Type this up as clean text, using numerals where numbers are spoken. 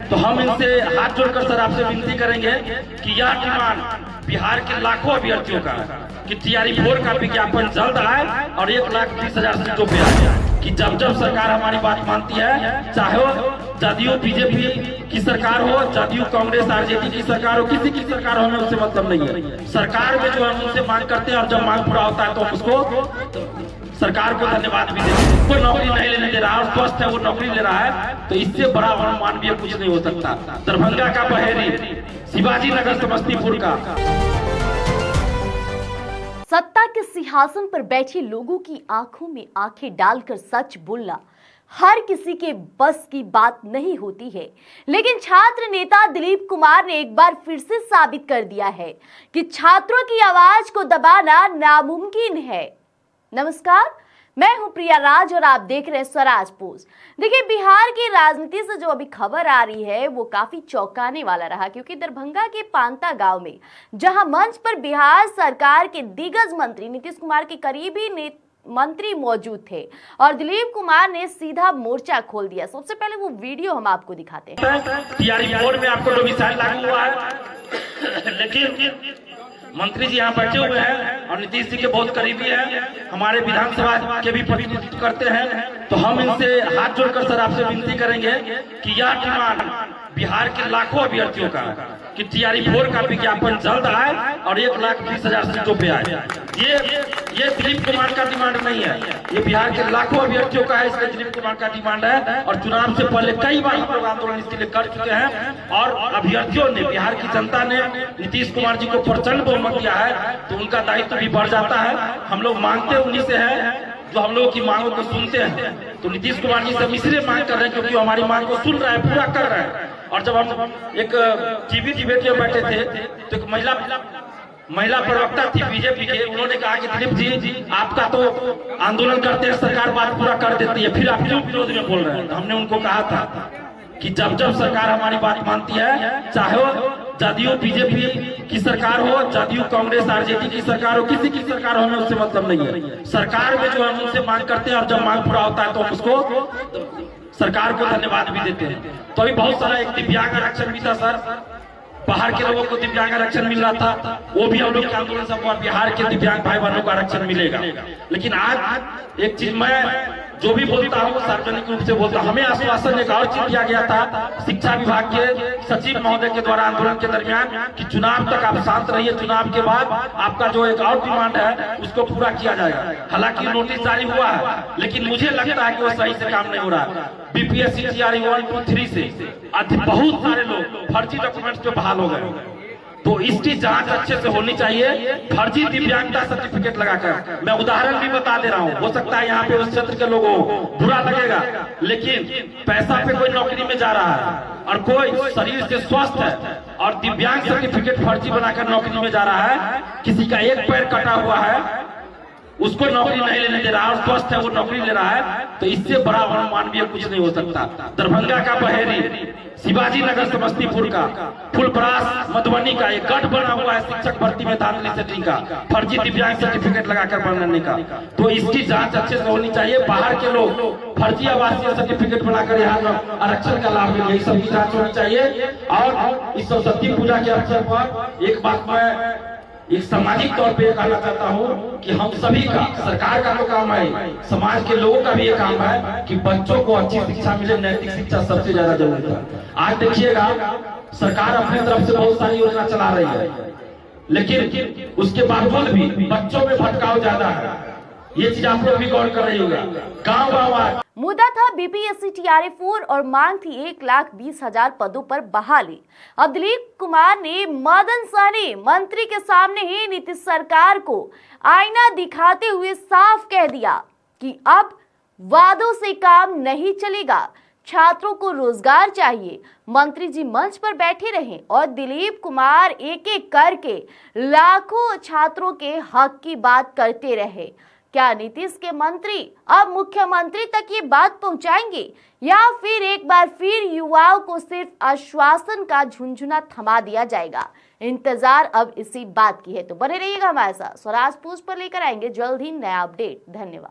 तो हम इनसे हाथ जोड़कर सर आपसे विनती करेंगे कि यह डिमांड बिहार के लाखों अभ्यर्थियों का कि TRE-4 का विज्ञापन जल्द आए और 1,20,000 सीटों पे आए। कि जब जब सरकार हमारी बात मानती है, चाहे वो जदयू बीजेपी की सरकार हो, जदयू कांग्रेस आरजेडी की सरकार हो, किसी की सरकार हो, हमें उससे मतलब नहीं है। सरकार में जो हम उनसे मांग करते हैं और जब मांग पूरा होता है तो हम उसको सरकार को धन्यवाद भी देते हैं। कोई नौकरी नहीं लेने दे रहा और स्वस्थ है वो नौकरी ले रहा है, तो इससे बड़ा अवमाननीय कुछ नहीं हो सकता। दरभंगा का बहेरी, शिवाजी नगर समस्तीपुर का। सत्ता के सिंहासन पर बैठे लोगों की आंखों में आंखें डालकर सच बोलना हर किसी के बस की बात नहीं होती है, लेकिन छात्र नेता दिलीप कुमार ने एक बार फिर से साबित कर दिया है कि छात्रों की आवाज को दबाना नामुमकिन है। नमस्कार, मैं हूं प्रिया राज और आप देख रहे हैं स्वराज पोस्ट। देखिए, बिहार की राजनीति से जो अभी खबर आ रही है वो काफी चौंकाने वाला रहा, क्योंकि दरभंगा के पांता गांव में जहां मंच पर बिहार सरकार के दिग्गज मंत्री नीतीश कुमार के करीबी मंत्री मौजूद थे और दिलीप कुमार ने सीधा मोर्चा खोल दिया। सबसे पहले वो वीडियो हम आपको दिखाते हैं। TRE-4 में आपको डोमिसाइल लागू हुआ है, लेकिन मंत्री जी यहाँ बैठे हुए हैं और नीतीश जी के बहुत करीबी हैं, हमारे विधानसभा के भी प्रतिनिधित्व करते हैं। तो हम इनसे हाथ जोड़कर सर आपसे विनती करेंगे कि यह डिमांड बिहार के लाखों अभ्यर्थियों का कि TRE-4 का विज्ञापन जल्द आए और 1,20,000 सीटों पे आए। ये दिलीप कुमार का डिमांड नहीं है, ये बिहार के लाखों अभ्यर्थियों का है, इसलिए दिलीप कुमार का डिमांड है। और चुनाव से पहले कई बार हम लोग आंदोलन इसके लिए कर चुके हैं और अभ्यर्थियों ने, बिहार की जनता ने नीतीश कुमार जी को प्रचंड बहुमत दिया है, तो उनका दायित्व भी बढ़ जाता है। हम लोग मांगते उन्हीं से है जो हम लोगों की मांगों को सुनते हैं। तो नीतीश कुमार जी से हम इसलिए मांग कर रहे हैं क्योंकि हमारी मांग को सुन रहा है, पूरा कर रहा है। और जब हम एक टीवी डिबेट में बैठे थे तो एक महिला प्रवक्ता थी बीजेपी के, उन्होंने कहा कि दिलीप जी आपका तो आंदोलन करते हैं, सरकार बात पूरा कर देती है, फिर आप क्यों विरोध में बोल रहे हैं। तो हमने उनको कहा था कि जब जब सरकार हमारी बात मानती है, चाहे वो जदयू बीजेपी की सरकार हो, जदयू कांग्रेस आरजेडी की सरकार हो, किसी की सरकार हो, हमें उससे मतलब नहीं है। सरकार में जो हम उनसे मांग करते हैं और जब मांग पूरा होता है तो हम उसको सरकार को धन्यवाद भी देते हैं। तो अभी बहुत सारा एक दिव्यांग आरक्षण भी था सर, बाहर के लोगों को दिव्यांग आरक्षण मिल रहा था, वो भी हम लोग के आंदोलन से बिहार के दिव्यांग भाई बहनों को आरक्षण मिलेगा। लेकिन आज एक चीज मैं जो भी बोलता हूँ सार्वजनिक रूप से बोलता हूँ, हमें आश्वासन एक और चीज दिया गया था शिक्षा विभाग के सचिव महोदय के द्वारा आंदोलन के दरमियान कि चुनाव तक आप शांत रहिए, चुनाव के बाद आपका जो एक और डिमांड है उसको पूरा किया जाएगा। हालांकि नोटिस जारी हुआ है, लेकिन मुझे लगता है कि वो सही से काम नहीं हो रहा है। BPSC TRE-1, 2, 3 से बहुत सारे लोग फर्जी डॉक्यूमेंट्स पे बहाल हो गए, तो इसकी जांच अच्छे से होनी चाहिए। फर्जी दिव्यांगता सर्टिफिकेट लगाकर, मैं उदाहरण भी बता दे रहा हूँ, हो सकता है यहाँ पे उस क्षेत्र के लोगों को बुरा लगेगा, लेकिन पैसा पे कोई नौकरी में जा रहा है और कोई शरीर से स्वस्थ है और दिव्यांग सर्टिफिकेट फर्जी बनाकर नौकरी में जा रहा है, किसी का एक पैर कटा हुआ है उसको नौकरी नहीं लेने दे रहा और स्वस्थ है वो नौकरी ले रहा है, तो इससे बड़ा अवमाननीय कुछ नहीं हो सकता। दरभंगा का बहेरी, शिवाजी नगर समस्तीपुर का, फुलपरास मधुबनी का एक गठ बना हुआ है शिक्षक भर्ती में धांधली सेटिंग का, फर्जी दिव्यांग सर्टिफिकेट लगाकर बनाने का, तो इसकी जांच अच्छे से होनी चाहिए। बाहर के लोग फर्जी आवासीय सर्टिफिकेट बनाकर यहाँ आरक्षण का लाभ ले, सब की जांच होनी चाहिए। और इस सरस्वती पूजा के अवसर पर एक बात मैं एक सामाजिक तौर पे कहना चाहता हूँ कि हम सभी का, सरकार का तो काम है, समाज के लोगों का भी ये काम है कि बच्चों को अच्छी शिक्षा मिले। नैतिक शिक्षा सबसे ज्यादा जरूरी है। आज देखिएगा सरकार अपनी तरफ से बहुत सारी योजना चला रही है, लेकिन उसके बावजूद भी बच्चों में भटकाव ज्यादा है। ये चीज आप लोग भी गौर कर रही होगा। गाँव मुद्दा था BPSC TRE-4 और मांग थी 1,20,000 पदों पर बहाली। अब दिलीप कुमार ने मदन सहनी मंत्री के सामने ही नीतीश सरकार को आईना दिखाते हुए साफ कह दिया कि अब वादों से काम नहीं चलेगा, छात्रों को रोजगार चाहिए। मंत्री जी मंच पर बैठे रहे और दिलीप कुमार एक एक करके लाखों छात्रों के हक की बात करते रहे। क्या नीतीश के मंत्री अब मुख्यमंत्री तक ये बात पहुंचाएंगे या फिर एक बार फिर युवाओं को सिर्फ आश्वासन का झुनझुना थमा दिया जाएगा? इंतजार अब इसी बात की है। तो बने रहिएगा हमारे साथ, स्वराज पोस्ट पर लेकर आएंगे जल्द ही नया अपडेट। धन्यवाद।